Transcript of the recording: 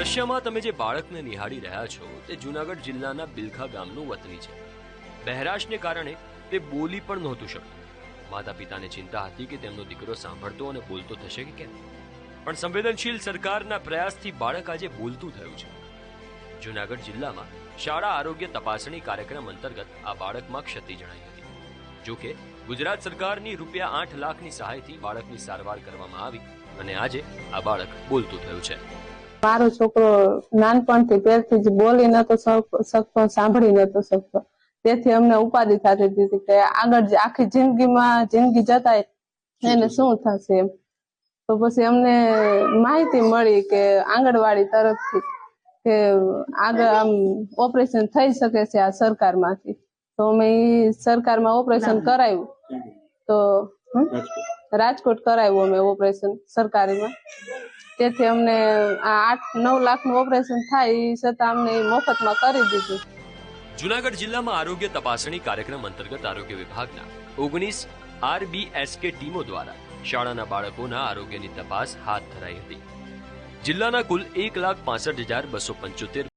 દ્રશ્યમાં તમે જે બાળકને નિહાળી રહ્યા છો તે જૂનાગઢ જિલ્લાના બિલખા ગામનું વતની છે। બહેરાશને કારણે તે બોલી પણ નહોતું શકતું। માતા પિતાને ચિંતા હતી કે તેમનો દીકરો સાંભળતો અને બોલતો થશે કે કેમ, પણ સંવેદનશીલ સરકારના પ્રયાસથી બાળક આજે બોલતું થયું છે। જૂનાગઢ જિલ્લામાં શાળા આરોગ્ય તપાસણી કાર્યક્રમ અંતર્ગત આ બાળકમાં ક્ષતિ જણાઈ હતી। જો કે ગુજરાત સરકારની ₹8 લાખની સહાયથી બાળકની સારવાર કરવામાં આવી અને આજે આ બાળક બોલતું થયું છે। મારો છોકરો નાનપણથી પહેરથી જ બોલી નતો શકતો, સાંભળી નતો શકતો, તેથી અમને ઉપાધિ થતી હતી કે આગળ આખી જિંદગી જતાય એને શું થશે એમ। તો પછી અમને માહિતી મળી કે આંગણવાડી તરફથી કે આગળ આમ ઓપરેશન થઈ શકે છે આ સરકારમાંથી। તો અમે સરકારમાં ઓપરેશન કરાવ્યું, તો રાજકોટ કરાવ્યું અમે ઓપરેશન સરકારીમાં। તેથી અમને આ 8-9 લાખનું ઓપરેશન થાય એ છતાં અમને મફતમાં કરી દીધું। જૂનાગઢ જિલ્લામાં આરોગ્ય તપાસણી કાર્યક્રમ અંતર્ગત આરોગ્ય વિભાગના 19 RBSK ટીમો દ્વારા શાળાના બાળકોના આરોગ્યની તપાસ હાથ ધરાઈ હતી। જિલ્લાના કુલ 1,65,275